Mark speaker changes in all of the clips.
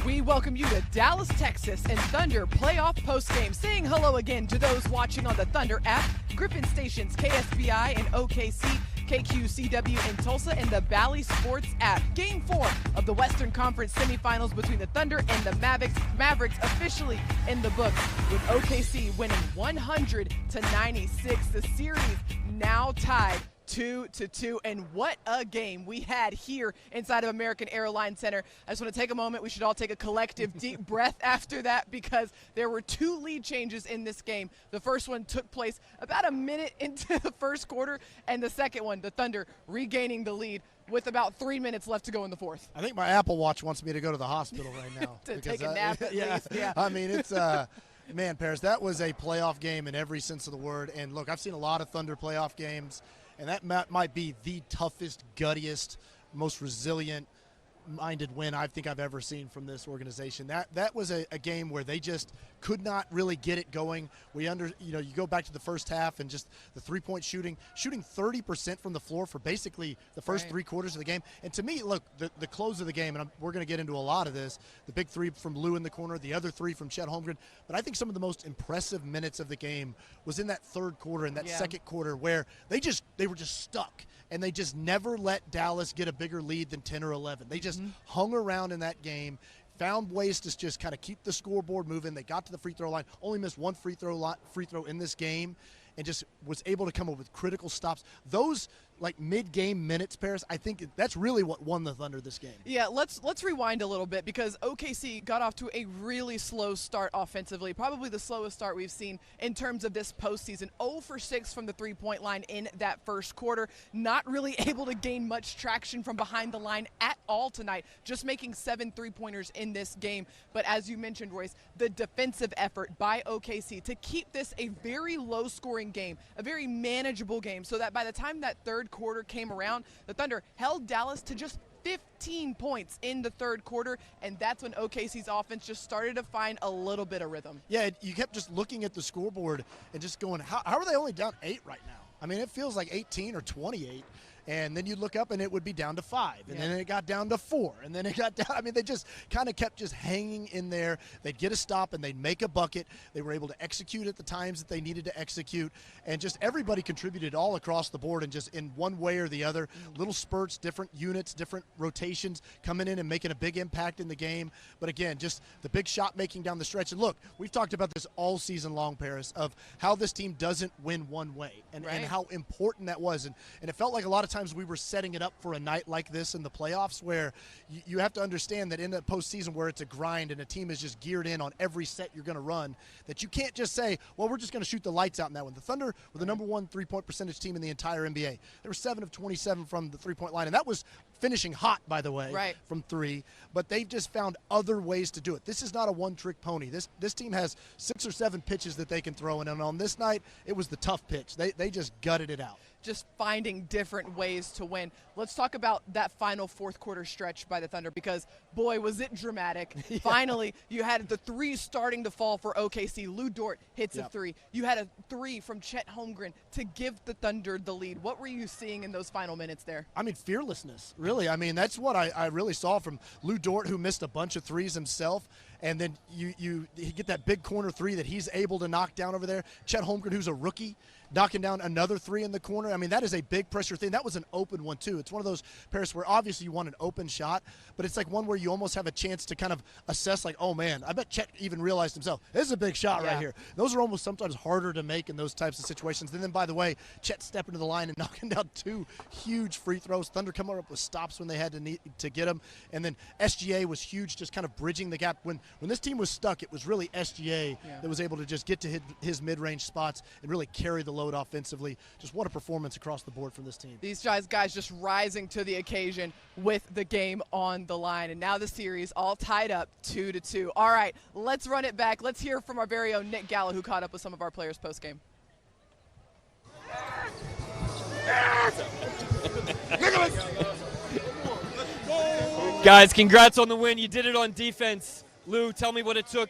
Speaker 1: We welcome you to Dallas, Texas and Thunder playoff postgame. Saying hello again to those watching on the Thunder app, Griffin Stations, KSBI and OKC, KQCW in Tulsa, and the Bally Sports app. Game 4 of the Western Conference semifinals between the Thunder and the Mavericks officially in the books, with OKC winning 100-96. The series now tied 2-2, and what a game we had here inside of American Airlines Center. I just want to take a moment. We should all take a collective deep breath after that, because there were 2 lead changes in this game. The first one took place about a minute into the first quarter, and the second one, the Thunder regaining the lead with about 3 minutes left to go in the fourth.
Speaker 2: I think my Apple Watch wants me to go to the hospital right now.
Speaker 1: to take a nap at least. Yeah.
Speaker 2: I mean, it's man, Paris, that was a playoff game in every sense of the word. And look, I've seen a lot of Thunder playoff games, and that might be the toughest, guttiest, most resilient-minded win I think I've ever seen from this organization. That was a game where they just could not really get it going. You go back to the first half and just the three-point shooting 30% from the floor for basically the first 3 quarters of the game. And to me, look, the close of the game, and we're going to get into a lot of this, the big 3 from Lou in the corner, the other 3 from Chet Holmgren. But I think some of the most impressive minutes of the game was in that third quarter and that second quarter, where they were just stuck. And they just never let Dallas get a bigger lead than 10 or 11. They just hung around in that game, found ways to just kind of keep the scoreboard moving. They got to the free throw line, only missed 1 free throw in this game, and just was able to come up with critical stops. Those like mid-game minutes, Paris, I think that's really what won the Thunder this game.
Speaker 1: Yeah, let's rewind a little bit, because OKC got off to a really slow start offensively, probably the slowest start we've seen in terms of this postseason. 0 for 6 from the three-point line in that first quarter, not really able to gain much traction from behind the line at all tonight, just making 7 three-pointers in this game. But as you mentioned, Royce, the defensive effort by OKC to keep this a very low-scoring game, a very manageable game, so that by the time that third quarter came around, the Thunder held Dallas to just 15 points in the third quarter, and that's when OKC's offense just started to find a little bit of rhythm.
Speaker 2: Yeah, you kept just looking at the scoreboard and just going, how are they only down 8 right now? I mean, it feels like 18 or 28. And then you look up and it would be down to 5. And then it got down to 4. And then it got down. I mean, they just kind of kept just hanging in there. They'd get a stop and they'd make a bucket. They were able to execute at the times that they needed to execute. And just everybody contributed all across the board, and just in one way or the other. Little spurts, different units, different rotations coming in and making a big impact in the game. But again, just the big shot making down the stretch. And look, we've talked about this all season long, Paris, of how this team doesn't win one way and how important that was. And it felt like a lot of times we were setting it up for a night like this in the playoffs, where you have to understand that in the postseason, where it's a grind and a team is just geared in on every set you're going to run, that you can't just say, well, we're just going to shoot the lights out in that one. The Thunder were the number 1 three-point percentage team in the entire NBA. They were 7 of 27 from the three-point line, and that was finishing hot, by the way, from 3. But they've just found other ways to do it. This is not a one-trick pony. This team has 6 or 7 pitches that they can throw in, and on this night, it was the tough pitch. They just gutted it out.
Speaker 1: Just finding different ways to win. Let's talk about that final fourth quarter stretch by the Thunder, because boy, was it dramatic. Finally, you had the 3 starting to fall for OKC. Lou Dort hits a 3. You had a 3 from Chet Holmgren to give the Thunder the lead. What were you seeing in those final minutes there?
Speaker 2: I mean, fearlessness, really. I mean, that's what I really saw from Lou Dort, who missed a bunch of threes himself. And then you get that big corner 3 that he's able to knock down over there. Chet Holmgren, who's a rookie, knocking down another 3 in the corner. I mean, that is a big pressure thing. That was an open one, too. It's one of those, Paris, where obviously you want an open shot, but it's like one where you almost have a chance to kind of assess, like, oh, man, I bet Chet even realized himself, this is a big shot right here. Those are almost sometimes harder to make in those types of situations. And then, by the way, Chet stepping to the line and knocking down 2 huge free throws. Thunder coming up with stops when they had to get them. And then SGA was huge, just kind of bridging the gap. When this team was stuck, it was really SGA that was able to just get to his mid-range spots and really carry the load offensively. Just what a performance across the board from this team.
Speaker 1: These guys just rising to the occasion with the game on the line. And now the series all tied up 2-2. All right, let's run it back. Let's hear from our very own Nick Gallo, who caught up with some of our players post-game.
Speaker 3: Guys, congrats on the win. You did it on defense. Lou, tell me what it took.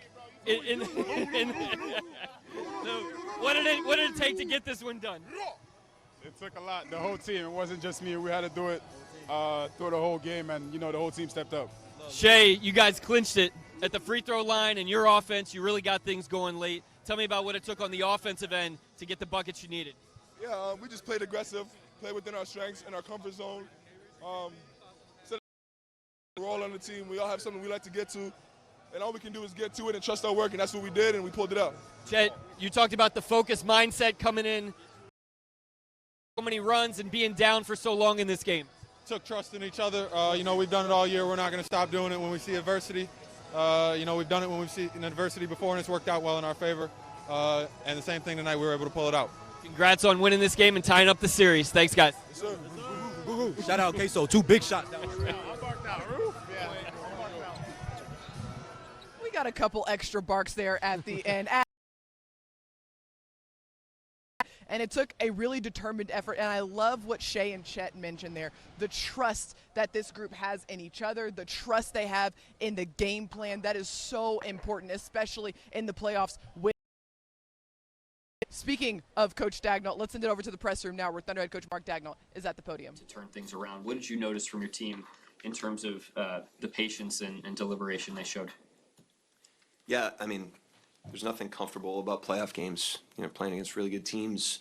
Speaker 3: What did it take to get this one done?
Speaker 4: It took a lot. The whole team. It wasn't just me. We had to do it through the whole game, and the whole team stepped up.
Speaker 3: Shea, you guys clinched it. at the free throw line and your offense, you really got things going late. Tell me about what it took on the offensive end to get the buckets you needed.
Speaker 5: Yeah, we just played aggressive, played within our strengths and our comfort zone. Set a role on the team. We all have something we like to get to, and all we can do is get to it and trust our work, and that's what we did, and we pulled it out.
Speaker 3: Chet, you talked about the focus mindset coming in, so many runs and being down for so long in this game.
Speaker 4: Took trust in each other. We've done it all year. We're not going to stop doing it when we see adversity. We've done it when we've seen adversity before, and it's worked out well in our favor. And the same thing tonight, we were able to pull it out.
Speaker 3: Congrats on winning this game and tying up the series. Thanks, guys.
Speaker 5: Yes, sir.
Speaker 6: Shout out Queso, 2 big shots.
Speaker 1: We got a couple extra barks there at the end. And it took a really determined effort, and I love what Shea and Chet mentioned there, the trust that this group has in each other, the trust they have in the game plan. That is so important, especially in the playoffs. Speaking of Coach Dagnall, let's send it over to the press room now where Thunder head coach Mark Dagnall is at the podium.
Speaker 7: To turn things around, what did you notice from your team in terms of the patience and deliberation they showed?
Speaker 8: Yeah, I mean, there's nothing comfortable about playoff games. Playing against really good teams,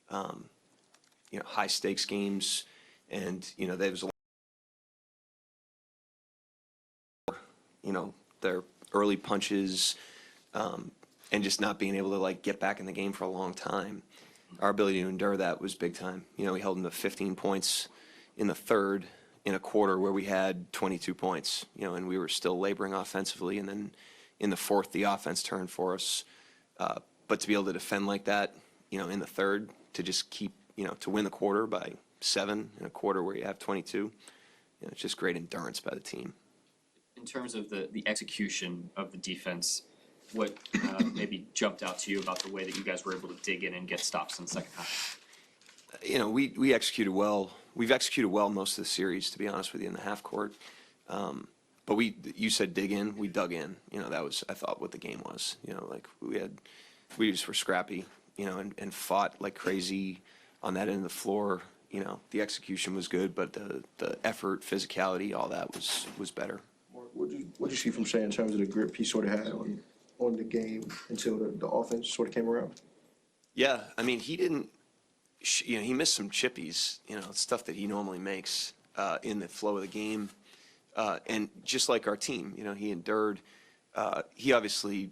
Speaker 8: high stakes games, and there was a lot, their early punches, and just not being able to get back in the game for a long time. Our ability to endure that was big time. We held them to 15 points in the third in a quarter where we had 22 points. And we were still laboring offensively, and then in the fourth, the offense turned for us. But to be able to defend like that, in the third, to just keep, to win the quarter by 7 in a quarter where you have 22, it's just great endurance by the team.
Speaker 7: In terms of the execution of the defense, what maybe jumped out to you about the way that you guys were able to dig in and get stops in the second half?
Speaker 8: We executed well. We've executed well most of the series, to be honest with you, in the half court. But you said dig in, we dug in. That was, I thought, what the game was. We just were scrappy, and fought like crazy on that end of the floor. The execution was good, but the effort, physicality, all that was better.
Speaker 9: Mark, what did you see from Shea in terms of the grip he sort of had on the game until the offense sort of came around?
Speaker 8: Yeah, I mean, he didn't. He missed some chippies. Stuff that he normally makes in the flow of the game. And just like our team, he endured. He obviously,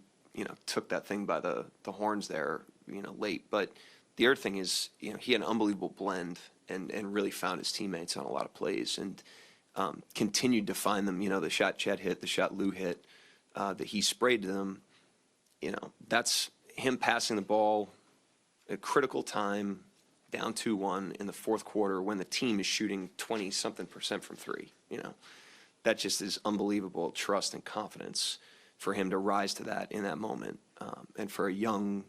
Speaker 8: took that thing by the horns there, late. But the other thing is, he had an unbelievable blend and really found his teammates on a lot of plays and continued to find them. The shot Chet hit, the shot Lou hit, that he sprayed to them. That's him passing the ball at a critical time, down 2-1 in the fourth quarter when the team is shooting 20-something% from three. That just is unbelievable trust and confidence for him to rise to that in that moment. And for a young,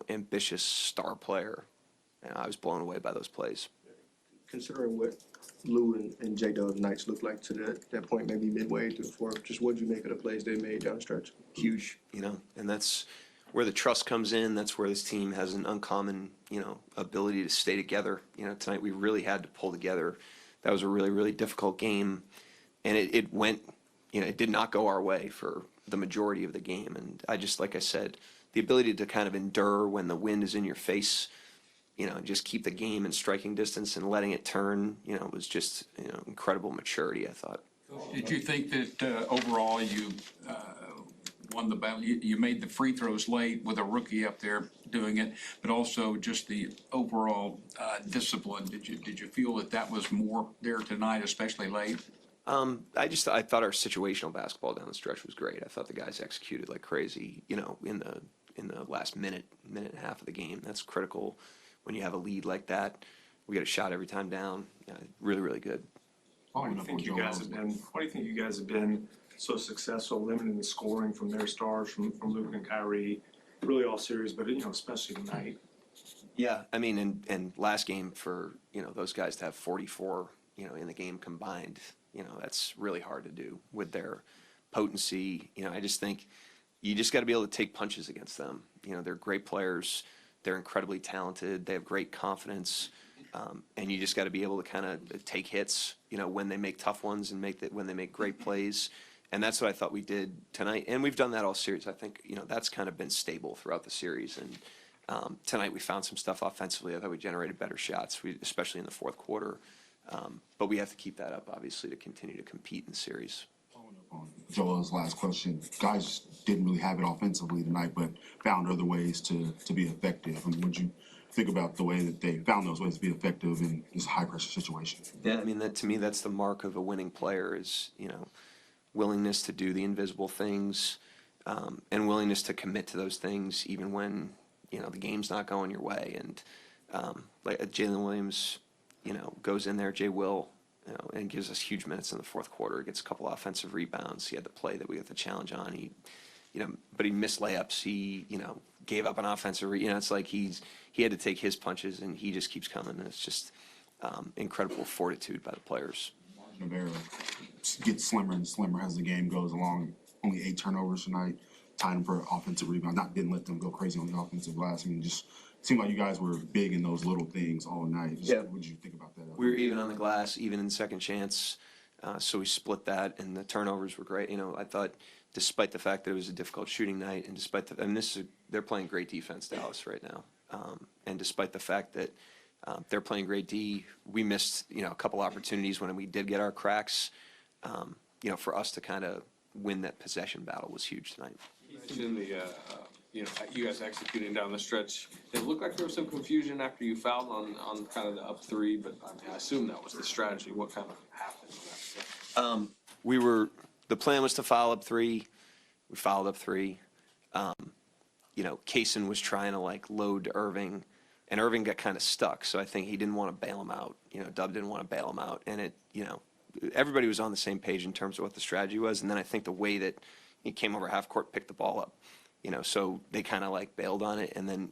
Speaker 8: ambitious star player, I was blown away by those plays. Considering
Speaker 9: what Lou and J-Dub nights looked like to that point, maybe midway through the fourth, just what did you make of the plays they made down the stretch?
Speaker 8: Huge, and that's where the trust comes in. That's where this team has an uncommon, ability to stay together. Tonight we really had to pull together. That was a really, really difficult game. And it went, it did not go our way for the majority of the game. And like I said, the ability to kind of endure when the wind is in your face, and just keep the game in striking distance and letting it turn, was just, incredible maturity, I thought.
Speaker 10: Did you think that overall you won the battle? You made the free throws late with a rookie up there doing it, but also just the overall discipline. Did you feel that was more there tonight, especially late?
Speaker 8: I thought our situational basketball down the stretch was great. I thought the guys executed like crazy, in the last minute and a half of the game. That's critical when you have a lead like that. We get a shot every time down. Really, really good.
Speaker 11: Why do you think you guys have been so successful limiting the scoring from their stars, from Luke and Kyrie, really all series, but especially tonight?
Speaker 8: Yeah, I mean, and last game for those guys to have 44 in the game combined, that's really hard to do with their potency. I just think you just got to be able to take punches against them. They're great players. They're incredibly talented. They have great confidence. And you just got to be able to kind of take hits, when they make tough ones and when they make great plays. And that's what I thought we did tonight. And we've done that all series. I think, that's kind of been stable throughout the series. And tonight we found some stuff offensively. I thought we generated better shots, especially in the fourth quarter. But we have to keep that up, obviously, to continue to compete in the series.
Speaker 12: Joel's last question. Guys didn't really have it offensively tonight, but found other ways to be effective. I mean, would you think about the way that they found those ways to be effective in this high-pressure situation?
Speaker 8: Yeah, I mean, to me, that's the mark of a winning player is, willingness to do the invisible things and willingness to commit to those things even when, the game's not going your way. And like Jalen Williams, goes in there, Jay Will, and gives us huge minutes in the fourth quarter. Gets a couple offensive rebounds. He had the play that we got the challenge on. He, but he missed layups. He, gave up an offensive. It's like he had to take his punches, and he just keeps coming. And it's just incredible fortitude by the players.
Speaker 12: Navarro gets slimmer and slimmer as the game goes along. Only 8 turnovers tonight. Tied him for offensive rebound. Didn't let them go crazy on the offensive glass. I mean, just seemed like you guys were big in those little things all night. What did you think about that?
Speaker 8: We were even on the glass, even in second chance. So we split that, and the turnovers were great. I thought, despite the fact that it was a difficult shooting night, and despite they're playing great defense, Dallas, right now. And despite the fact that they're playing great D, we missed, a couple opportunities when we did get our cracks. For us to kind of win that possession battle was huge tonight.
Speaker 13: You mentioned you guys executing down the stretch. It looked like there was some confusion after you fouled on kind of the up 3, but I assume that was the strategy. What kind of happened?
Speaker 8: The plan was to foul up 3. We fouled up 3. Kaysen was trying to load Irving, and Irving got kind of stuck. So I think he didn't want to bail him out. Dub didn't want to bail him out, and everybody was on the same page in terms of what the strategy was. And then I think the way that he came over half court, picked the ball up. So they kind of bailed on it, and then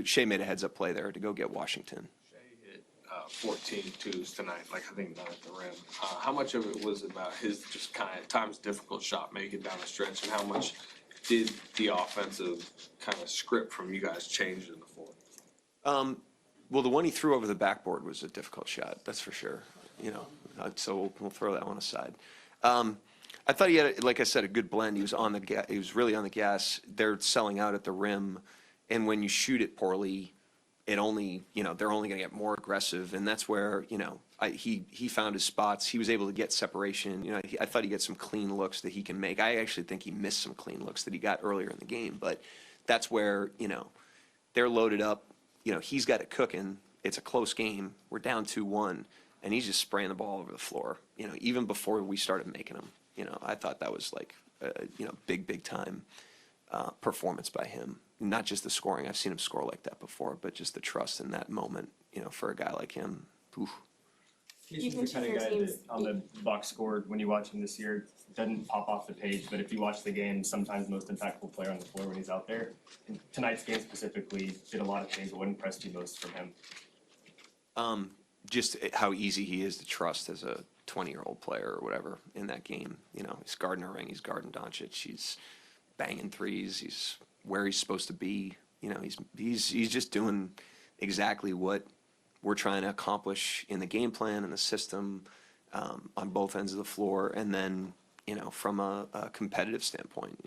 Speaker 8: Shea made a heads-up play there to go get Washington.
Speaker 13: Shea hit 14 twos tonight, I think down at the rim. How much of it was about his just kind of times difficult shot making down the stretch, and how much did the offensive kind of script from you guys change in the fourth?
Speaker 8: Well, the one he threw over the backboard was a difficult shot, that's for sure. So we'll throw that one aside. I thought he had, like I said, a good blend. He was on the he was really on the gas. They're selling out at the rim, and when you shoot it poorly, it only they're only going to get more aggressive, and that's where he found his spots. He was able to get separation. I thought he got some clean looks that he can make. I actually think he missed some clean looks that he got earlier in the game, but that's where they're loaded up. He's got it cooking. It's a close game. We're down 2-1, and he's just spraying the ball over the floor. Even before we started making them. I thought that was big time performance by him. Not just the scoring. I've seen him score like that before, but just the trust in that moment, for a guy like him. Oof.
Speaker 14: He's the kind of guy that on the box score, when you watch him this year, doesn't pop off the page, but if you watch the game, sometimes most impactful player on the floor when he's out there. And tonight's game specifically did a lot of things, but what impressed you most from him?
Speaker 8: Just how easy he is to trust as a 20-year-old player or whatever in that game. He's guarding Irving, he's guarding Doncic, he's banging threes, he's where he's supposed to be. He's just doing exactly what we're trying to accomplish in the game plan and the system on both ends of the floor. And then, from a competitive standpoint,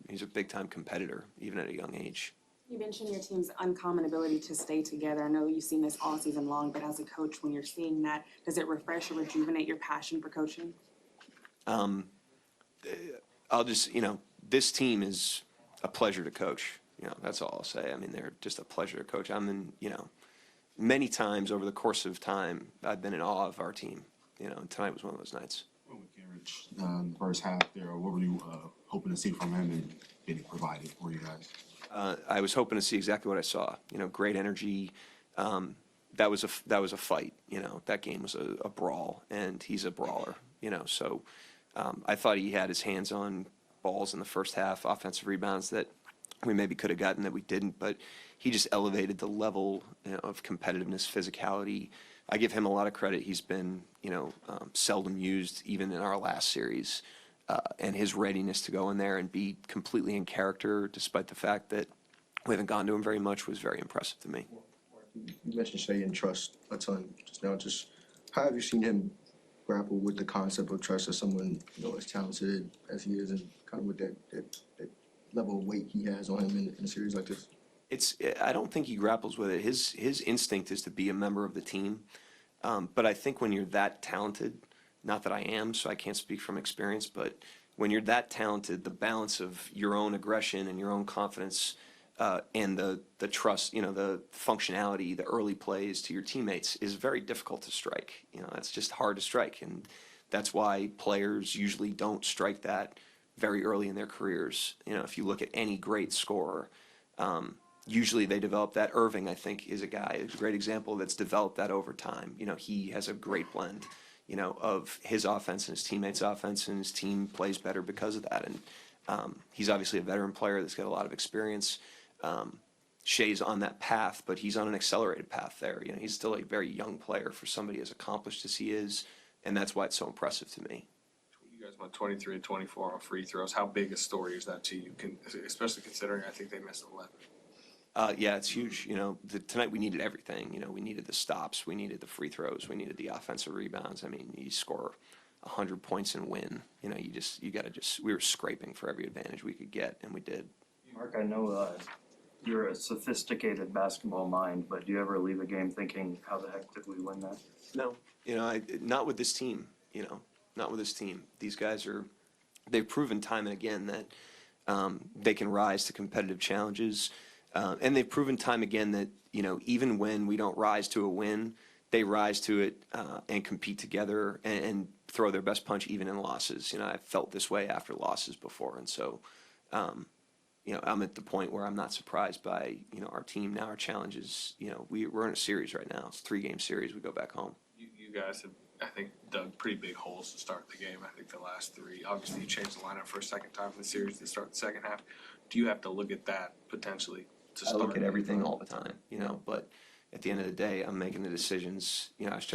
Speaker 8: he's a big-time competitor, even at a young age.
Speaker 15: You mentioned your team's uncommon ability to stay together. I know you've seen this all season long, but as a coach, when you're seeing that, does it refresh or rejuvenate your passion for coaching?
Speaker 8: I'll just, this team is a pleasure to coach. That's all I'll say. I mean, they're just a pleasure to coach. Many times over the course of time, I've been in awe of our team, and tonight was one of those nights.
Speaker 12: What with Garrett in the first half there, what were you hoping to see from him and getting provided for you guys?
Speaker 8: I was hoping to see exactly what I saw. Great energy. That was a fight. That game was a brawl, and he's a brawler. So I thought he had his hands on balls in the first half, offensive rebounds that we maybe could have gotten that we didn't. But he just elevated the level of competitiveness, physicality. I give him a lot of credit. He's been seldom used, even in our last series. And his readiness to go in there and be completely in character, despite the fact that we haven't gone to him very much, was very impressive to me.
Speaker 9: You mentioned Shea and trust a ton just now. Just how have you seen him grapple with the concept of trust as someone, as talented as he is and kind of with that level of weight he has on him in a series like this?
Speaker 8: I don't think he grapples with it. His instinct is to be a member of the team. But I think when you're that talented, not that I am, so I can't speak from experience, but when you're that talented, the balance of your own aggression and your own confidence and the trust, the functionality, the early plays to your teammates is very difficult to strike. That's just hard to strike. And that's why players usually don't strike that very early in their careers. If you look at any great scorer, usually they develop that. Irving, I think, is a great example that's developed that over time. He has a great blend, of his offense and his teammates' offense, and his team plays better because of that. And he's obviously a veteran player that's got a lot of experience. Shea's on that path, but he's on an accelerated path there. He's still a very young player for somebody as accomplished as he is, and that's why it's so impressive to me.
Speaker 13: You guys went 23 and 24 on free throws. How big a story is that to you, especially considering I think they missed 11?
Speaker 8: Yeah, it's huge. Tonight we needed everything. We needed the stops, we needed the free throws, we needed the offensive rebounds. I mean, you score 100 points and win. We were scraping for every advantage we could get, and we did.
Speaker 16: Mark, I know you're a sophisticated basketball mind, but do you ever leave a game thinking, how the heck did we win that?
Speaker 8: No, not with this team. Not with this team. These guys they've proven time and again that they can rise to competitive challenges. And they've proven time again that, even when we don't rise to a win, they rise to it and compete together and throw their best punch even in losses. I've felt this way after losses before. And so, I'm at the point where I'm not surprised by, our team now. Our challenges, we're in a series right now. It's a 3-game series. We go back home.
Speaker 13: You guys have, I think, dug pretty big holes to start the game. I think the last 3. Obviously, you changed the lineup for a second time in the series to start the second half. Do you have to look at that potentially?
Speaker 8: I look at everything all the time, but at the end of the day, I'm making the decisions.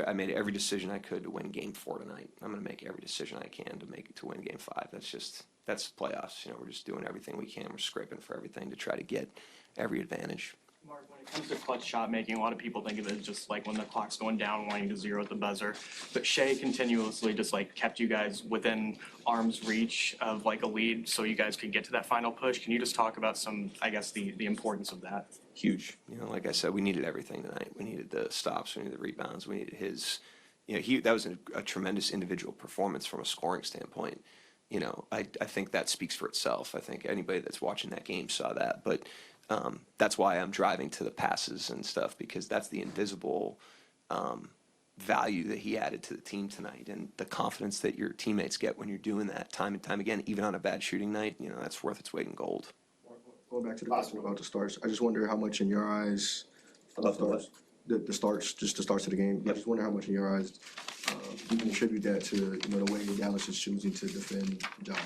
Speaker 8: I made every decision I could to win Game 4 tonight. I'm going to make every decision I can to win Game 5. That's playoffs. We're just doing everything we can. We're scraping for everything to try to get every advantage.
Speaker 14: Mark, when it comes to clutch shot making, a lot of people think of it as just like when the clock's going down, wanting to zero at the buzzer. But Shea continuously just kept you guys within arm's reach of a lead, so you guys could get to that final push. Can you just talk about the importance of that?
Speaker 8: Huge. Like I said, we needed everything tonight. We needed the stops, we needed the rebounds, we needed his. That was a tremendous individual performance from a scoring standpoint. I think that speaks for itself. I think anybody that's watching that game saw that, but. That's why I'm driving to the passes and stuff, because that's the invisible value that he added to the team tonight, and the confidence that your teammates get when you're doing that time and time again, even on a bad shooting night. That's worth its weight in gold.
Speaker 9: Going back to the question about the starts, I just wonder how much in your eyes the starts of the game. I just wonder how much in your eyes you can attribute that to the way Dallas is choosing to defend Josh.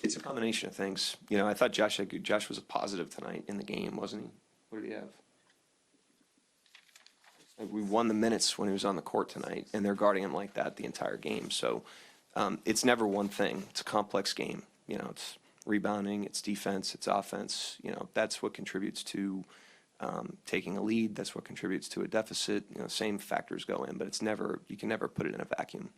Speaker 8: It's a combination of things. I thought Josh was a positive tonight in the game, wasn't he? What did he have? We won the minutes when he was on the court tonight, and they're guarding him like that the entire game. So it's never one thing. It's a complex game. It's rebounding, it's defense, it's offense. That's what contributes to taking a lead. That's what contributes to a deficit. Same factors go in, but you can never put it in a vacuum.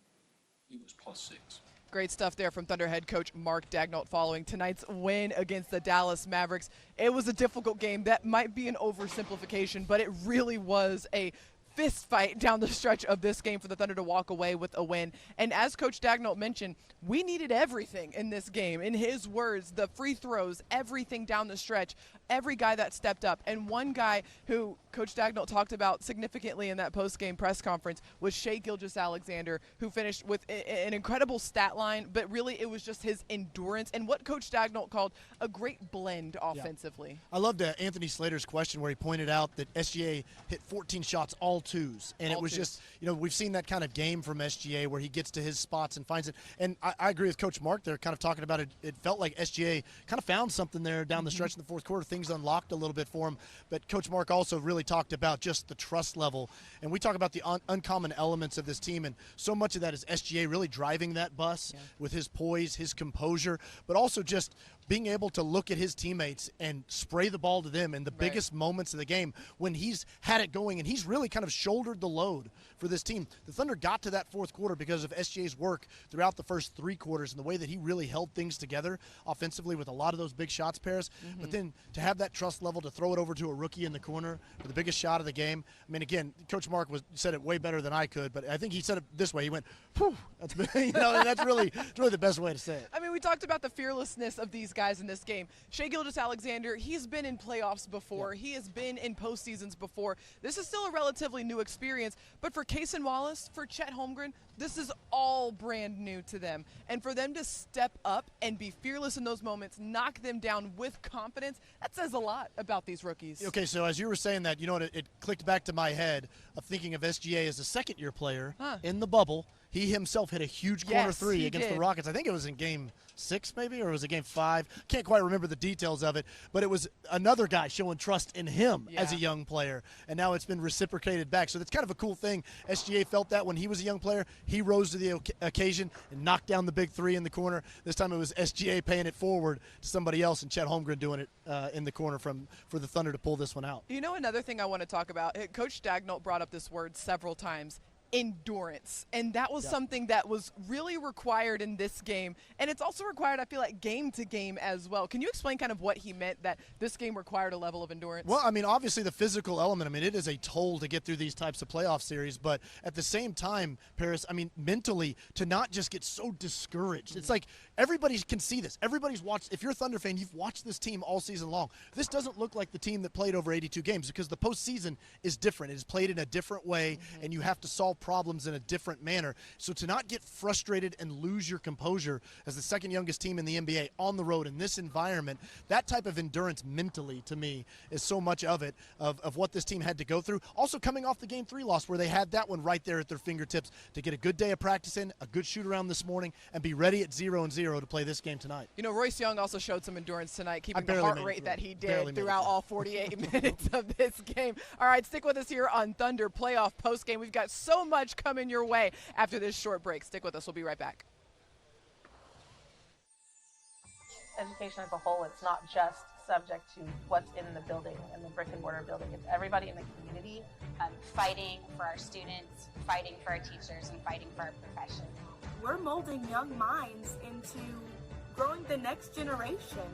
Speaker 13: He was +6.
Speaker 1: Great stuff there from Thunder head coach Mark Daigneault following tonight's win against the Dallas Mavericks. It was a difficult game. That might be an oversimplification, but it really was a fist fight down the stretch of this game for the Thunder to walk away with a win. And as Coach Daigneault mentioned, we needed everything in this game. In his words, the free throws, everything down the stretch, every guy that stepped up. And one guy who Coach Daigneault talked about significantly in that post-game press conference was Shai Gilgeous-Alexander, who finished with an incredible stat line, but really it was just his endurance and what Coach Daigneault called a great blend offensively.
Speaker 2: Yeah. I loved Anthony Slater's question where he pointed out that SGA hit 14 shots, all twos. And it was just, we've seen that kind of game from SGA where he gets to his spots and finds it. And I agree with Coach Mark there, kind of talking about it. It felt like SGA kind of found something there down the stretch in the fourth quarter. Things things unlocked a little bit for him. But Coach Mark also really talked about just the trust level. And we talk about the uncommon elements of this team, and so much of that is SGA really driving that bus with his poise, his composure, but also just being able to look at his teammates and spray the ball to them in the biggest moments of the game when he's had it going, and he's really kind of shouldered the load for this team. The Thunder got to that fourth quarter because of SGA's work throughout the first 3 quarters and the way that he really held things together offensively with a lot of those big shots, Paris. But then to have that trust level to throw it over to a rookie in the corner for the biggest shot of the game. I mean, again, Coach Mark said it way better than I could, but I think he said it this way. He went, "Whew," that's that's really the best way to say it.
Speaker 1: I mean, we talked about the fearlessness of these guys in this game. Shai Gilgeous-Alexander, he's been in playoffs before. He has been in postseasons before. This is still a relatively new experience, but for Cason Wallace, for Chet Holmgren, this is all brand new to them. And for them to step up and be fearless in those moments, knock them down with confidence, that says a lot about these rookies.
Speaker 2: Okay, so as you were saying that, it clicked back to my head of thinking of SGA as a second-year player in the bubble. He himself hit a huge corner three against the Rockets. I think it was in Game 6 maybe, or was it Game 5? Can't quite remember the details of it, but it was another guy showing trust in him as a young player, and now it's been reciprocated back. So that's kind of a cool thing. SGA felt that when he was a young player. He rose to the occasion and knocked down the big three in the corner. This time it was SGA paying it forward to somebody else, and Chet Holmgren doing it in the corner for the Thunder to pull this one out.
Speaker 1: You know, another thing I want to talk about, Coach Dagnall brought up this word several times, endurance. And that was something that was really required in this game. And it's also required, I feel like, game to game as well. Can you explain kind of what he meant that this game required a level of endurance?
Speaker 2: Well, I mean, obviously the physical element, I mean, it is a toll to get through these types of playoff series. But at the same time, Paris, I mean, mentally, to not just get so discouraged. It's like everybody can see this. Everybody's watched. If you're a Thunder fan, you've watched this team all season long. This doesn't look like the team that played over 82 games because the postseason is different. It is played in a different way, and you have to solve problems in a different manner. So to not get frustrated and lose your composure as the second youngest team in the NBA on the road in this environment, that type of endurance mentally to me is so much of it, of what this team had to go through. Also coming off the Game 3 loss where they had that one right there at their fingertips to get a good day of practice in, a good shoot around this morning, and be ready at 0-0 to play this game tonight.
Speaker 1: You know, Royce Young also showed some endurance tonight, keeping the heart rate that he did throughout all 48 minutes of this game. All right, stick with us here on Thunder Playoff Postgame. We've got so much coming your way after this short break. Stick with us. We'll be right back.
Speaker 17: Education as a whole, it's not just subject to what's in the building, in the brick and mortar building. It's everybody in the community
Speaker 18: fighting for our students, fighting for our teachers, and fighting for our profession.
Speaker 15: We're molding young minds into growing the next generation,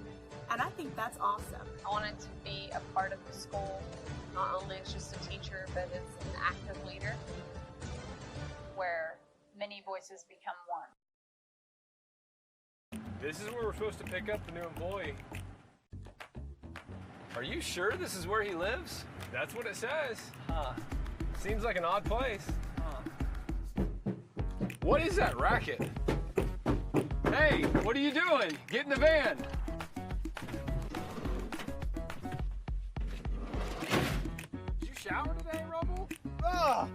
Speaker 15: and I think that's awesome.
Speaker 17: I wanted to be a part of the school, not only as just a teacher, but as an active leader,
Speaker 18: where many voices become one.
Speaker 19: This is where we're supposed to pick up the new employee. Are you sure this is where he lives? That's what it says. Huh. Seems like an odd place. Huh. What is that racket? Hey, what are you doing? Get in the van. Did you shower today, Rumble?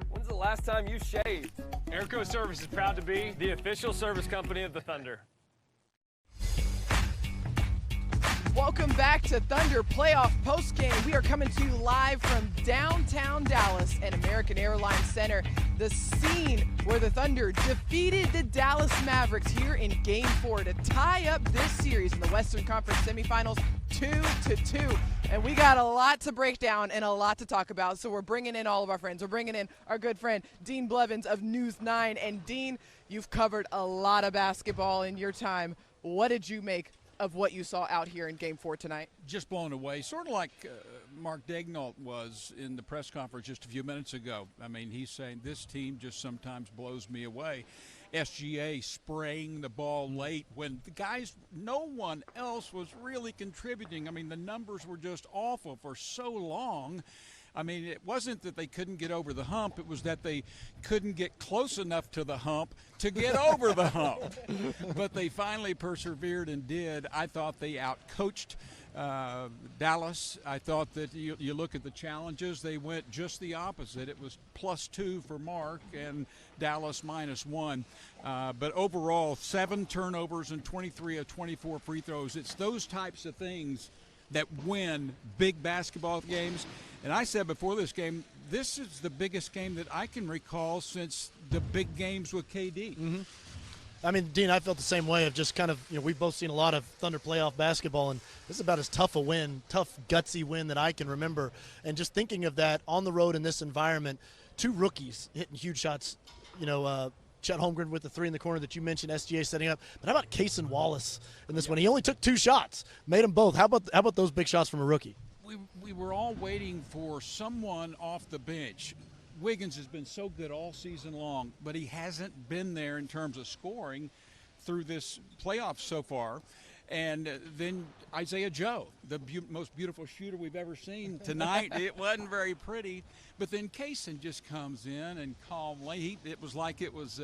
Speaker 19: When's the last time you shaved? Airco Service is proud to be the official service company of the Thunder.
Speaker 1: Welcome back to Thunder Playoff Postgame. We are coming to you live from downtown Dallas and American Airlines Center, the scene where the Thunder defeated the Dallas Mavericks here in Game 4 to tie up this series in the Western Conference semifinals 2-2. And we got a lot to break down and a lot to talk about, so we're bringing in all of our friends. We're bringing in our good friend, Dean Blevins of News 9. And Dean, you've covered a lot of basketball in your time. What did you make of what you saw out here in Game 4 tonight?
Speaker 20: Just blown away, sort of like Mark Dagnall was in the press conference just a few minutes ago. I mean, he's saying this team just sometimes blows me away. SGA spraying the ball late when the guys, no one else was really contributing. I mean, the numbers were just awful for so long. I mean, it wasn't that they couldn't get over the hump. It was that they couldn't get close enough to the hump to get over the hump. But they finally persevered and did. I thought they outcoached Dallas. I thought that you look at the challenges, they went just the opposite. It was +2 for Mark and Dallas -1. But overall, 7 turnovers and 23 of 24 free throws. It's those types of things that win big basketball games. And I said before this game, this is the biggest game that I can recall since the big games with KD.
Speaker 2: Mm-hmm. I mean, Dean, I felt the same way of just kind of, we've both seen a lot of Thunder playoff basketball, and this is about as tough a win, tough, gutsy win that I can remember. And just thinking of that on the road in this environment, 2 rookies hitting huge shots, Chet Holmgren with the 3 in the corner that you mentioned, SGA setting up. But how about Cason Wallace in this one? He only took 2 shots, made them both. How about those big shots from a rookie?
Speaker 20: We were all waiting for someone off the bench. Wiggins has been so good all season long, but he hasn't been there in terms of scoring through this playoff so far. And then Isaiah Joe, the most beautiful shooter we've ever seen tonight. It wasn't very pretty, but then Cason just comes in and calmly. It was like it was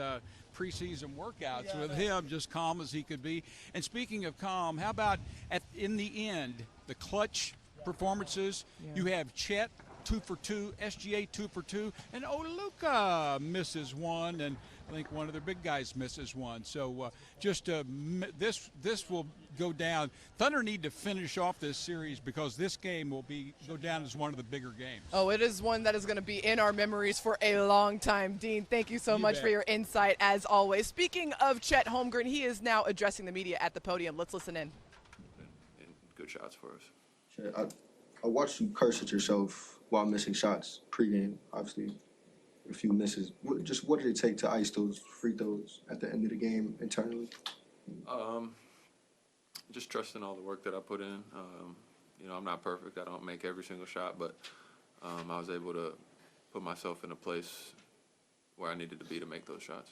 Speaker 20: preseason workouts with him, just calm as he could be. And speaking of calm, how about in the end, the clutch performances? You have Chet 2 for 2, SGA 2 for 2, and Luka misses one, and I think one of their big guys misses one. So this will go down. Thunder need to finish off this series because this game will go down as one of the bigger games.
Speaker 1: Oh, it is one that is going to be in our memories for a long time. Dean, thank you so much for your insight as always. Speaking of Chet Holmgren, he is now addressing the media at the podium. Let's listen in.
Speaker 8: And good shots for us.
Speaker 9: I watched you curse at yourself while missing shots pregame. Obviously, a few misses. What did it take to ice those free throws at the end of the game internally?
Speaker 4: Just trusting all the work that I put in. I'm not perfect. I don't make every single shot, but I was able to put myself in a place where I needed to be to make those shots.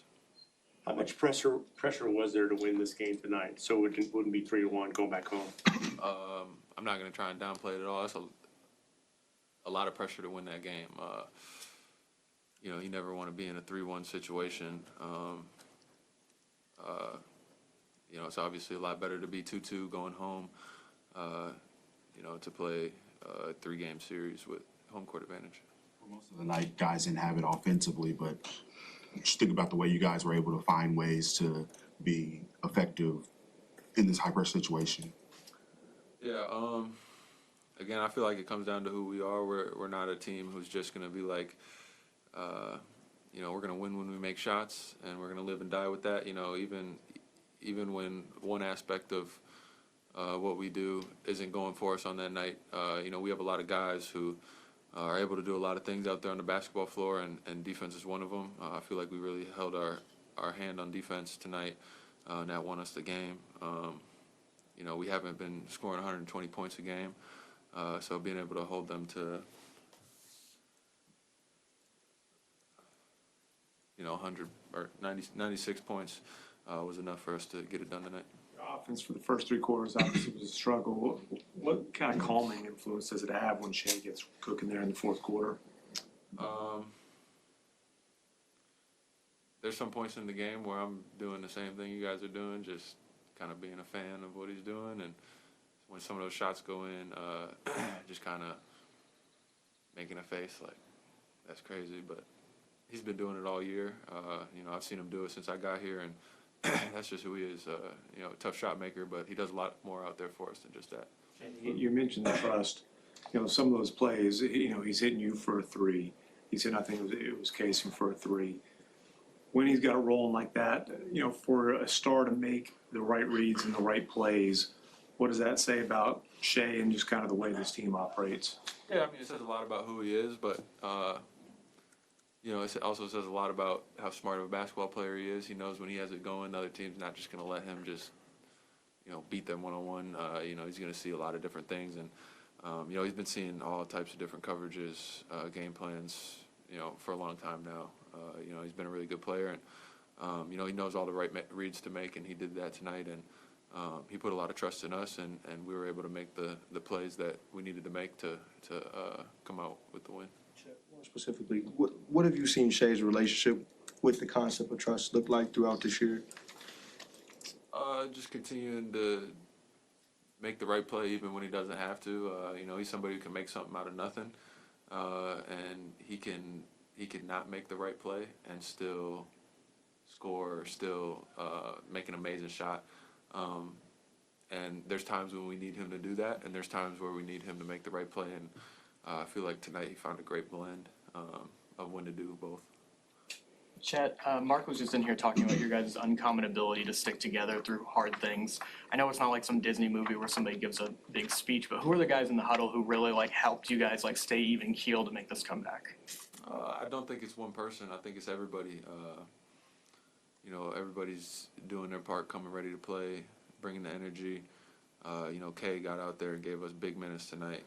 Speaker 11: How much pressure was there to win this game tonight? So it wouldn't be 3-1 going back home.
Speaker 4: I'm not going to try and downplay it at all. It's a lot of pressure to win that game. You never want to be in a 3-1 situation. It's obviously a lot better to be 2-2 going home, to play a 3-game series with home court advantage.
Speaker 12: Most of the night, guys didn't have it offensively, but just think about the way you guys were able to find ways to be effective in this high-pressure situation.
Speaker 4: Yeah, again, I feel like it comes down to who we are. We're not a team who's just going to be like, we're going to win when we make shots, and we're going to live and die with that. Even when one aspect of what we do isn't going for us on that night, we have a lot of guys who are able to do a lot of things out there on the basketball floor, and defense is one of them. I feel like we really held our hand on defense tonight, and that won us the game. We haven't been scoring 120 points a game, so being able to hold them to 100 or 96 points was enough for us to get it done tonight.
Speaker 11: Offense for the first 3 quarters obviously was a struggle. What kind of calming influence does it have when Shea gets cooking there in the fourth quarter?
Speaker 4: There's some points in the game where I'm doing the same thing you guys are doing, just kind of being a fan of what he's doing, and when some of those shots go in, just kind of making a face like, that's crazy, but he's been doing it all year. I've seen him do it since I got here, and that's just who he is. A tough shot maker, but he does a lot more out there for us than just that.
Speaker 11: You mentioned the trust. Some of those plays, he's hitting you for a 3. He said, I think it was Cason for a 3. When he's got a rolling like that, for a star to make the right reads and the right plays, what does that say about Shea and just kind of the way this team operates?
Speaker 4: Yeah, it says a lot about who he is, but it also says a lot about how smart of a basketball player he is. He knows when he has it going, the other team's not just going to let him just, beat them one-on-one. He's going to see a lot of different things, and he's been seeing all types of different coverages, game plans, for a long time now. He's been a really good player, and he knows all the right reads to make, and he did that tonight, and he put a lot of trust in us, and we were able to make the plays that we needed to make to come out with the win.
Speaker 9: More specifically, what have you seen Shea's relationship with the concept of trust look like throughout this year?
Speaker 4: Just continuing to make the right play even when he doesn't have to. He's somebody who can make something out of nothing, and he can not make the right play and still score or still make an amazing shot. And there's times when we need him to do that, and there's times where we need him to make the right play. And I feel like tonight he found a great blend of when to do both.
Speaker 14: Chet, Mark was just in here talking about your guys' uncommon ability to stick together through hard things. I know it's not like some Disney movie where somebody gives a big speech, but who are the guys in the huddle who really helped you guys stay even keeled to make this comeback?
Speaker 4: I don't think it's one person. I think it's everybody. Everybody's doing their part, coming ready to play, bringing the energy. Kay got out there and gave us big minutes tonight.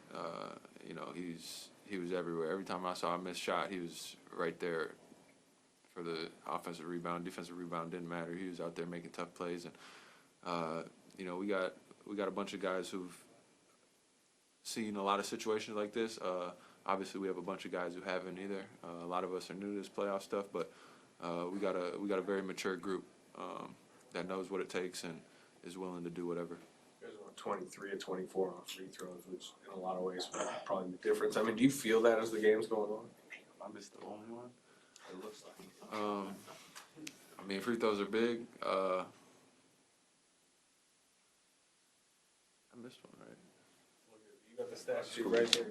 Speaker 4: He was everywhere. Every time I saw a missed shot, he was right there for the offensive rebound. Defensive rebound didn't matter. He was out there making tough plays, and we got a bunch of guys who've seen a lot of situations like this. Obviously, we have a bunch of guys who haven't either. A lot of us are new to this playoff stuff, but we got a very mature group that knows what it takes and is willing to do whatever.
Speaker 13: You guys went 23 and 24 on free throws, which in a lot of ways would probably the difference. I mean, do you feel that as the game's going on?
Speaker 4: I missed the only one.
Speaker 13: It looks like.
Speaker 4: Free throws are big. I missed one, right?
Speaker 13: You got the stat sheet right there.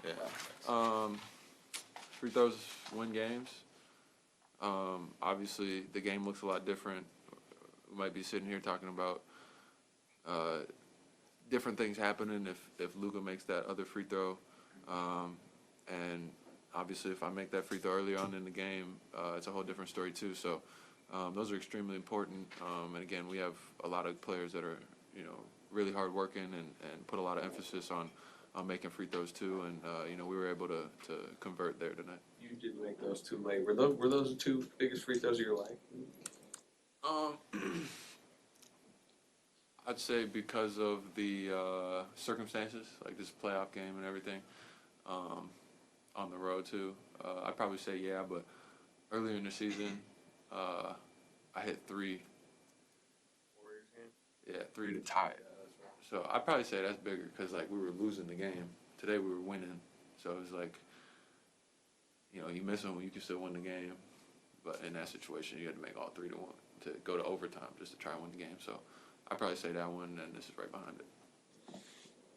Speaker 4: Yeah. Free throws win games. Obviously, the game looks a lot different. We might be sitting here talking about different things happening if Luka makes that other free throw. And obviously, if I make that free throw early on in the game, it's a whole different story too. So those are extremely important. And again, we have a lot of players that are, really hard working and put a lot of emphasis on making free throws too. And we were able to convert there tonight.
Speaker 13: You did make those two late. Were those the two biggest free throws of your life?
Speaker 4: I'd say because of the circumstances, like this playoff game and everything, on the road too. I'd probably say yeah, but earlier in the season, I hit 3.
Speaker 13: Warriors game?
Speaker 4: Yeah, 3 to tie it. So I'd probably say that's bigger because we were losing the game. Today we were winning, so it was you miss them, you can still win the game. But in that situation, you had to make all 3 to go to overtime just to try and win the game. So I'd probably say that one, and this is right behind it.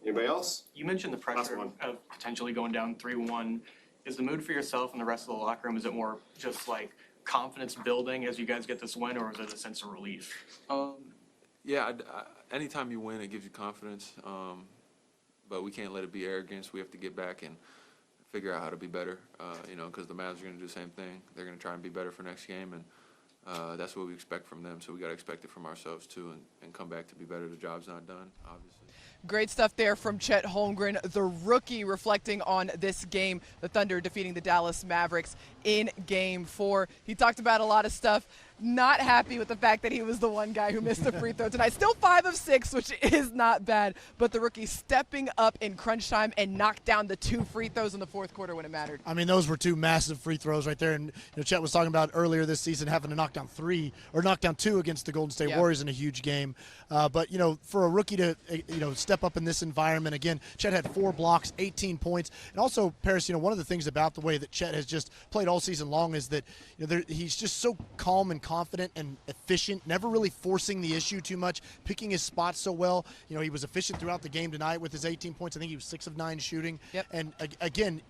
Speaker 9: Anybody else?
Speaker 14: You mentioned the pressure of potentially going down 3-1. Is the mood for yourself and the rest of the locker room, is it more just confidence building as you guys get this win, or is it a sense of relief?
Speaker 4: Yeah, anytime you win, it gives you confidence. But we can't let it be arrogance. We have to get back and figure out how to be better, because the Mavs are going to do the same thing. They're going to try and be better for next game, and that's what we expect from them. So we got to expect it from ourselves, too, and come back to be better. The job's not done, obviously.
Speaker 1: Great stuff there from Chet Holmgren, the rookie, reflecting on this game, the Thunder defeating the Dallas Mavericks in Game 4. He talked about a lot of stuff. Not happy with the fact that he was the one guy who missed the free throw tonight. Still 5 of 6, which is not bad, but the rookie stepping up in crunch time and knocked down the 2 free throws in the fourth quarter when it mattered.
Speaker 2: I mean, those were 2 massive free throws right there. And Chet was talking about earlier this season having to knock down 2 against the Golden State Warriors in a huge game. But for a rookie to step up in this environment, again, Chet had 4 blocks, 18 points, and also Paris. One of the things about the way that Chet has just played all season long is that he's just so calm and confident and efficient, never really forcing the issue too much, picking his spots so well. He was efficient throughout the game tonight with his 18 points. I think he was 6 of 9 shooting.
Speaker 1: Yep.
Speaker 2: And again,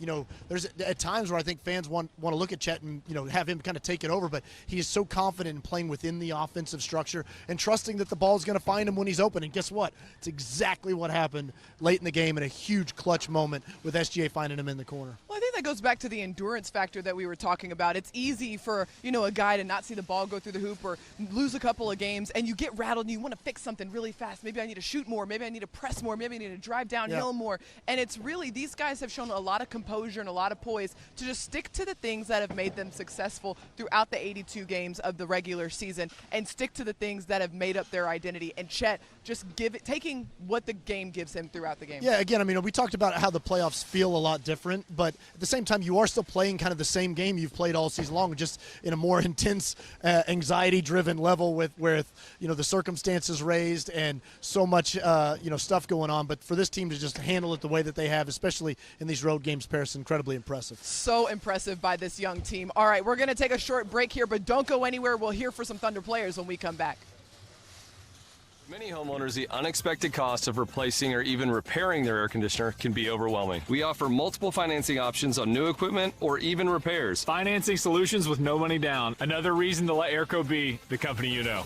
Speaker 2: there's at times where I think fans want to look at Chet and have him kind of take it over, but he is so confident in playing within the offensive structure and trusting that the ball is going to find him when he's open. And guess what? It's exactly what happened late in the game in a huge clutch moment with SGA finding him in the corner.
Speaker 1: Well, I think that goes back to the endurance factor that we were talking about. It's easy for, a guy to not see the ball go through the hoop or lose a couple of games, and you get rattled and you want to fix something really fast. Maybe I need to shoot more. Maybe I need to press more. Maybe I need to drive downhill more. And it's really, these guys have shown a lot of composure and a lot of poise to just stick to the things that have made them successful throughout the 82 games of the regular season and stick to the things that have made up their identity. And Chet just taking what the game gives him throughout the game.
Speaker 2: Yeah, again, we talked about how the playoffs feel a lot different, but at the same time, you are still playing kind of the same game you've played all season long, just in a more intense, anxiety-driven level with the circumstances raised and so much stuff going on. But for this team to just handle it the way that they have, especially in these road games, Paris, incredibly impressive.
Speaker 1: So impressive by this young team. All right, we're going to take a short break here, but don't go anywhere. We'll hear from some Thunder players when we come back.
Speaker 19: Many homeowners, the unexpected cost of replacing or even repairing their air conditioner can be overwhelming. We offer multiple financing options on new equipment or even repairs.
Speaker 21: Financing solutions with no money down. Another reason to let Airco be the company you know.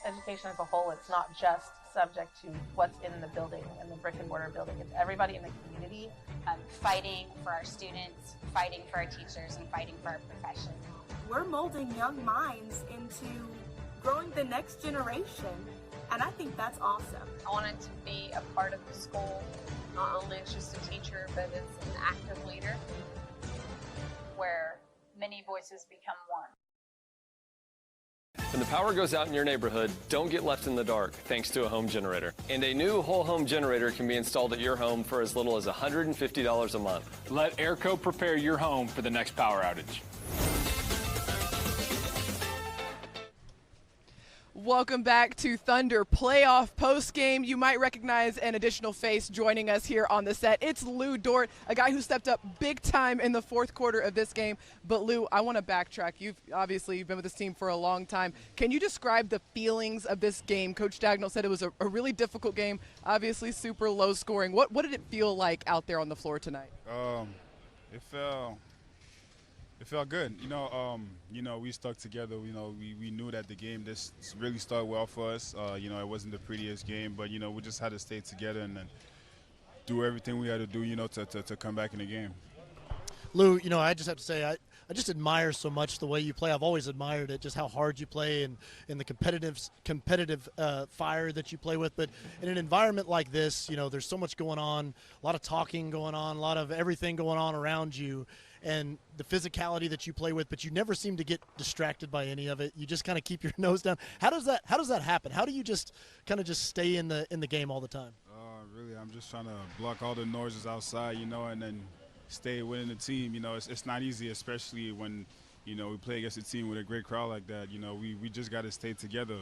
Speaker 17: Education as a whole, it's not just subject to what's in the building and the brick and mortar building. It's everybody in the community.
Speaker 18: Fighting for our students, fighting for our teachers, and fighting for our profession.
Speaker 15: We're molding young minds into growing the next generation, and I think that's awesome.
Speaker 22: I wanted to be a part of the school, not only as just a teacher, but as an active leader,
Speaker 17: where many voices become one.
Speaker 19: When the power goes out in your neighborhood, don't get left in the dark thanks to a home generator. And a new whole home generator can be installed at your home for as little as $150 a month.
Speaker 21: Let Airco prepare your home for the next power outage.
Speaker 1: Welcome back to Thunder Playoff Postgame. You might recognize an additional face joining us here on the set. It's Lou Dort, a guy who stepped up big time in the fourth quarter of this game. But Lou, I want to backtrack. You've obviously been with this team for a long time. Can you describe the feelings of this game? Coach Dagnall said it was a really difficult game, obviously super low scoring. What did it feel like out there on the floor tonight?
Speaker 23: It felt good. We stuck together. We knew that the game this really started well for us. It wasn't the prettiest game, but, we just had to stay together and then do everything we had to do, to come back in the game.
Speaker 2: Lou, I just have to say, I just admire so much the way you play. I've always admired it, just how hard you play and the competitive fire that you play with. But in an environment like this, there's so much going on, a lot of talking going on, a lot of everything going on around you, and the physicality that you play with, but you never seem to get distracted by any of it. You just kind of keep your nose down. How does that happen? How do you just kind of just stay in the game all the time?
Speaker 23: Really, I'm just trying to block all the noises outside, and then stay within the team. It's not easy, especially when, we play against a team with a great crowd like that. We just got to stay together,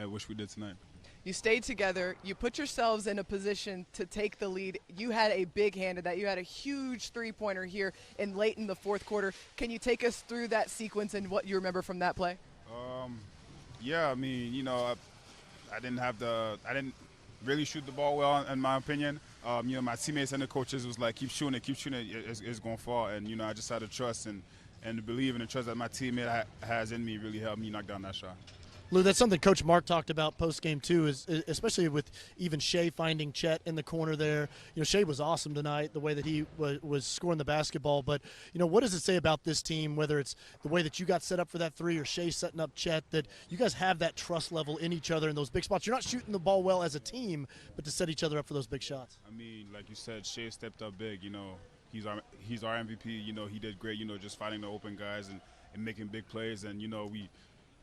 Speaker 23: which we did tonight.
Speaker 1: You stayed together. You put yourselves in a position to take the lead. You had a big hand in that. You had a huge three-pointer here late in the fourth quarter. Can you take us through that sequence and what you remember from that play?
Speaker 23: Yeah, I didn't really shoot the ball well, in my opinion. My teammates and the coaches was like, keep shooting it, it's going to fall. And, I just had to trust and believe in the trust that my teammate has in me really helped me knock down that shot.
Speaker 2: Lou, that's something Coach Mark talked about post-game too, is especially with even Shea finding Chet in the corner there. Shea was awesome tonight, the way that he was scoring the basketball. But, what does it say about this team, whether it's the way that you got set up for that three or Shea setting up Chet, that you guys have that trust level in each other in those big spots? You're not shooting the ball well as a team, but to set each other up for those big shots.
Speaker 23: Like you said, Shea stepped up big. He's our MVP. He did great, just fighting the open guys and making big plays. And,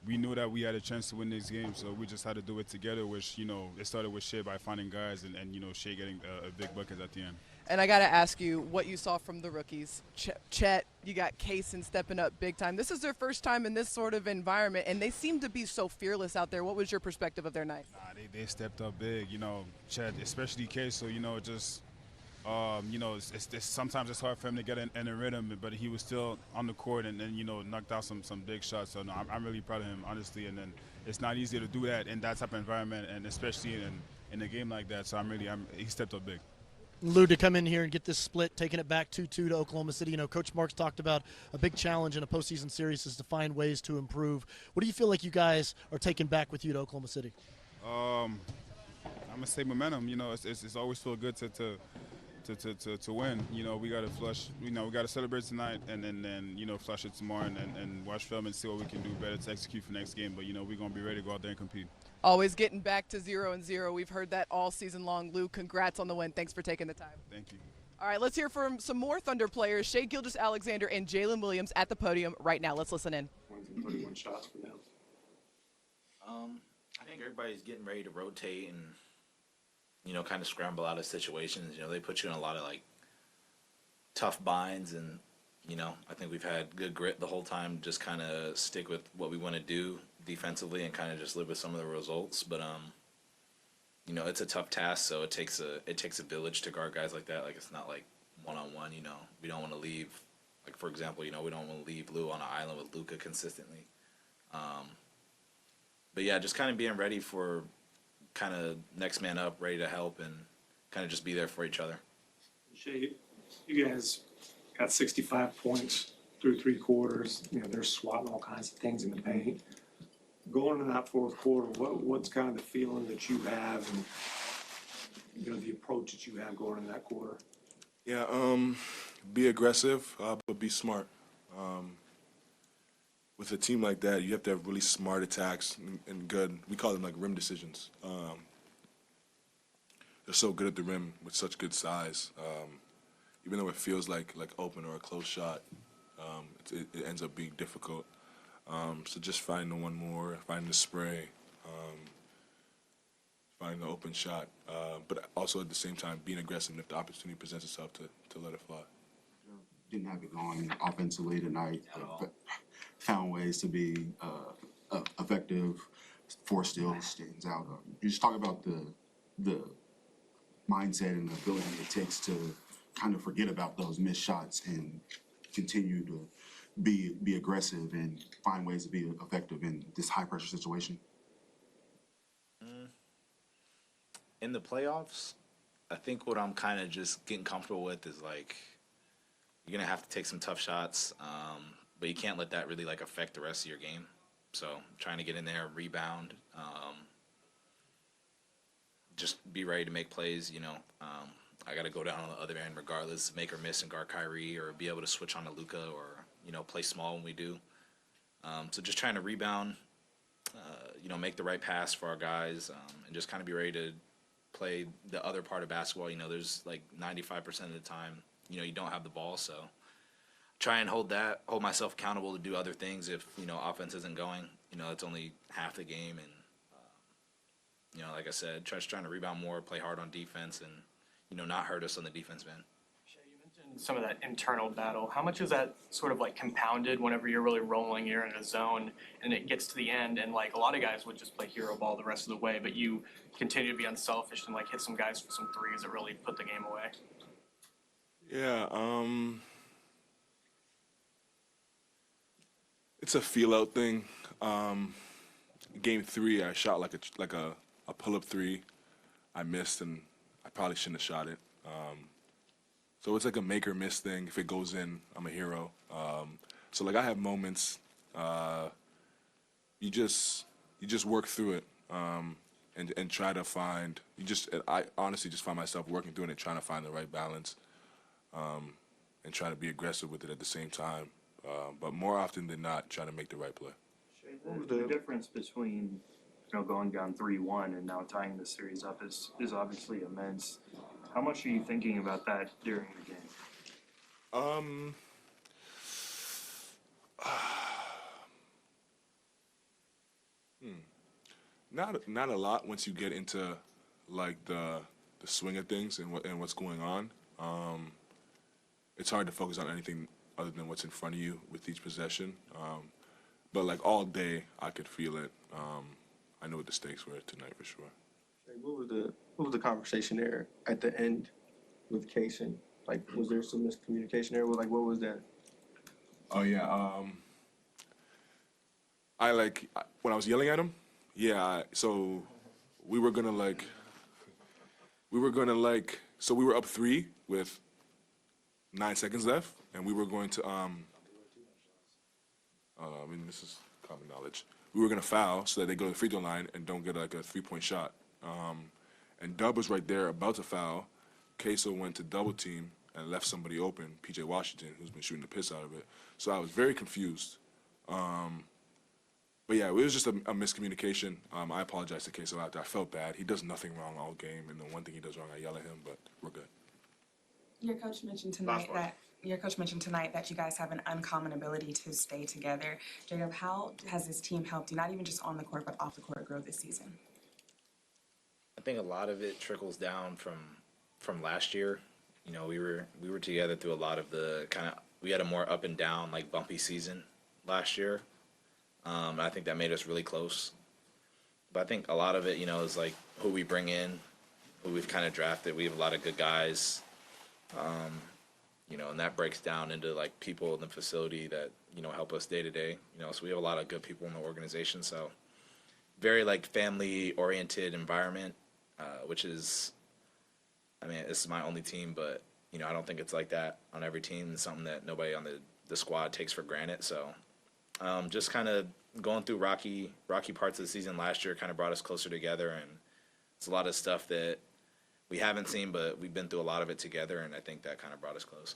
Speaker 23: we knew that we had a chance to win this game, so we just had to do it together, which, it started with Shea by finding guys and Shea getting a big bucket at the end.
Speaker 1: And I got to ask you what you saw from the rookies. Chet, you got Kaysen stepping up big time. This is their first time in this sort of environment, and they seem to be so fearless out there. What was your perspective of their night?
Speaker 23: They stepped up big. Chet, especially Kaysen, just – sometimes it's hard for him to get in a rhythm, but he was still on the court and knocked out some big shots. So no, I'm really proud of him, honestly. And then it's not easy to do that in that type of environment, and especially in a game like that. So he stepped up big.
Speaker 2: Lou, to come in here and get this split, taking it back 2-2 to Oklahoma City. Coach Marks talked about a big challenge in a postseason series is to find ways to improve. What do you feel like you guys are taking back with you to Oklahoma City?
Speaker 23: I'm gonna say momentum. It's always feel good to win. We got to flush. We got to celebrate tonight and then flush it tomorrow and watch film and see what we can do better to execute for next game. But we're gonna be ready to go out there and compete.
Speaker 1: Always getting back to 0-0. We've heard that all season long. Lou, congrats on the win. Thanks for taking the time.
Speaker 23: Thank you.
Speaker 1: All right, let's hear from some more Thunder players. Shea Gilgeous-Alexander and Jalen Williams at the podium right now. Let's listen in.
Speaker 10: 31 shots for them.
Speaker 24: I think everybody's getting ready to rotate and
Speaker 3: kind of scramble out of situations. They put you in a lot of like tough binds, and I think we've had good grit the whole time. Just kind of stick with what we want to do defensively and kind of just live with some of the results. But it's a tough task, so it takes a village to guard guys like that. Like it's not like one-on-one. We don't want to leave. Like for example, we don't want to leave Lou on an island with Luka consistently. But yeah, just kind of being ready for kind of next man up, ready to help, and kind of just be there for each other.
Speaker 11: Shay, you guys got 65 points through 3 quarters. They're swatting all kinds of things in the paint. Going into that 4th quarter, what's kind of the feeling that you have and the approach that you have going into that quarter?
Speaker 5: Yeah, be aggressive, but be smart. With a team like that, you have to have really smart attacks and good. We call them like rim decisions. They're so good at the rim with such good size. Even though it feels like open or a close shot, it ends up being difficult. So just finding the one more, finding the spray, finding the open shot, but also at the same time being aggressive if the opportunity presents itself to let it fly.
Speaker 12: Didn't have it going offensively tonight. Found ways to be effective. 4 steals stands out. You just talk about the mindset and the ability it takes to kind of forget about those missed shots and continue to be aggressive and find ways to be effective in this high pressure situation.
Speaker 3: In the playoffs, I think what I'm kind of just getting comfortable with is like you're gonna have to take some tough shots, but you can't let that really like affect the rest of your game. So trying to get in there, rebound, just be ready to make plays. I got to go down on the other end regardless, make or miss and guard Kyrie, or be able to switch on to Luka, or play small when we do. So just trying to rebound, make the right pass for our guys, and just kind of be ready to play the other part of basketball. There's like 95% of the time, you don't have the ball, so try and hold myself accountable to do other things if offense isn't going. It's only half the game, and like I said, trying to rebound more, play hard on defense, and not hurt us on the defense end.
Speaker 14: Some of that internal battle, how much is that sort of like compounded whenever you're really rolling, you're in a zone and it gets to the end, and like a lot of guys would just play hero ball the rest of the way, but you continue to be unselfish and like hit some guys for some threes that really put the game away?
Speaker 5: Yeah, it's a feel out thing. Game 3, I shot like a pull up 3. I missed, and I probably shouldn't have shot it. So it's like a make or miss thing. If it goes in, I'm a hero. So like I have moments. You just work through it, and try to find. I honestly just find myself working through it and trying to find the right balance, and try to be aggressive with it at the same time. But more often than not, trying to make the right play.
Speaker 16: The difference between going down 3-1 and now tying the series up is obviously immense. How much are you thinking about that during the game?
Speaker 5: Not a lot once you get into like the swing of things and what's going on. It's hard to focus on anything other than what's in front of you with each possession. But like all day, I could feel it. I know what the stakes were tonight for sure.
Speaker 9: What was the conversation there at the end with Kaysen? Like, was there some miscommunication there? Like, what was that?
Speaker 5: Oh yeah. When I was yelling at him. Yeah. So we were gonna so we were up 3 with 9 seconds left, and we were going to this is common knowledge. We were gonna foul so that they go to the free throw line and don't get like a 3-point shot. And Dub was right there about to foul. Queso went to double team and left somebody open, PJ Washington, who's been shooting the piss out of it. So I was very confused. But yeah, it was just a miscommunication. I apologize to Queso after. I felt bad. He does nothing wrong all game, and the one thing he does wrong, I yell at him, but we're good.
Speaker 15: Your coach mentioned tonight that you guys have an uncommon ability to stay together. Jacob, how has this team helped you, not even just on the court, but off the court, grow this season?
Speaker 3: I think a lot of it trickles down from last year. You know, we were together through a lot of the we had a more up and down, like bumpy season last year. I think that made us really close. But I think a lot of it, you know, is like who we bring in, who we've kind of drafted. We have a lot of good guys, you know, and that breaks down into like people in the facility that, you know, help us day to day. You know, so we have a lot of good people in the organization. So very like family oriented environment, which is, I mean, this is my only team, but you know, I don't think it's like that on every team. It's something that nobody on the squad takes for granted. So just kind of going through rocky parts of the season last year kind of brought us closer together, and it's a lot of stuff that we haven't seen, but we've been through a lot of it together, and I think that kind of brought us close.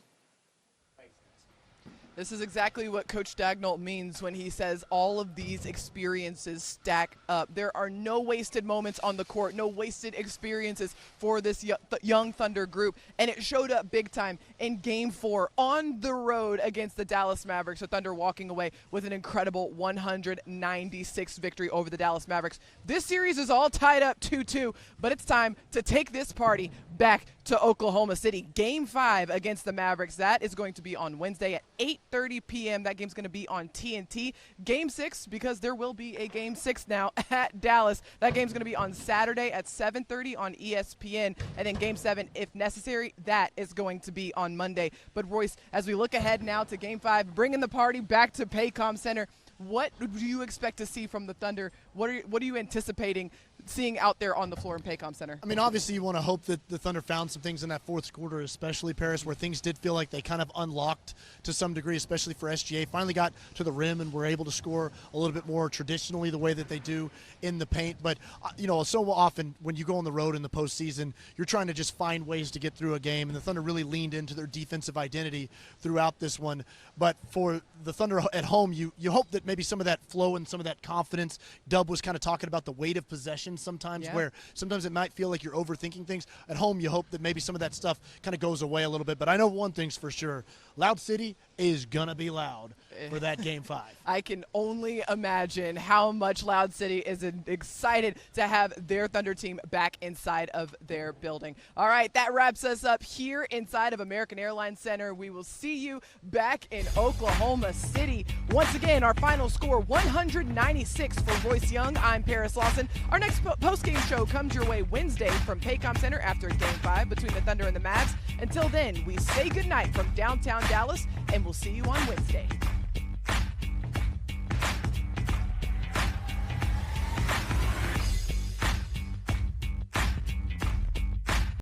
Speaker 1: This is exactly what Coach Dagnall means when he says all of these experiences stack up. There are no wasted moments on the court, no wasted experiences for this young Thunder group, and it showed up big time in Game 4 on the road against the Dallas Mavericks. The Thunder walking away with an incredible 196 victory over the Dallas Mavericks. This series is all tied up 2-2, but it's time to take this party back to Oklahoma City. Game 5 against the Mavericks. That is going to be on Wednesday at 8:30 p.m. That game's going to be on TNT. Game 6, because there will be a Game 6 now at Dallas. That game's going to be on Saturday at 7:30 on ESPN. And then Game 7, if necessary, that is going to be on Monday. But Royce, as we look ahead now to Game 5, bringing the party back to Paycom Center, what do you expect to see from the Thunder? What are you anticipating seeing out there on the floor in Paycom Center?
Speaker 2: I mean, obviously you want to hope that the Thunder found some things in that fourth quarter, especially Paris, where things did feel like they kind of unlocked to some degree, especially for SGA. Finally got to the rim and were able to score a little bit more traditionally the way that they do in the paint. But, you know, so often when you go on the road in the postseason, you're trying to just find ways to get through a game, and the Thunder really leaned into their defensive identity throughout this one. But for the Thunder at home, you hope that maybe some of that flow and some of that confidence. Dub was kind of talking about the weight of possession sometimes, where sometimes it might feel like you're overthinking things. At home, you hope that maybe some of that stuff kind of goes away a little bit. But I know one thing's for sure. Loud City is going to be loud for that Game 5.
Speaker 1: I can only imagine how much Loud City is excited to have their Thunder team back inside of their building. All right, that wraps us up here inside of American Airlines Center. We will see you back in Oklahoma City. Once again, our final score, 196 for Royce Young. I'm Paris Lawson. Our next post-game show comes your way Wednesday from Paycom Center after Game 5 between the Thunder and the Mavs. Until then, we say goodnight from downtown Dallas, and we'll see you on Wednesday.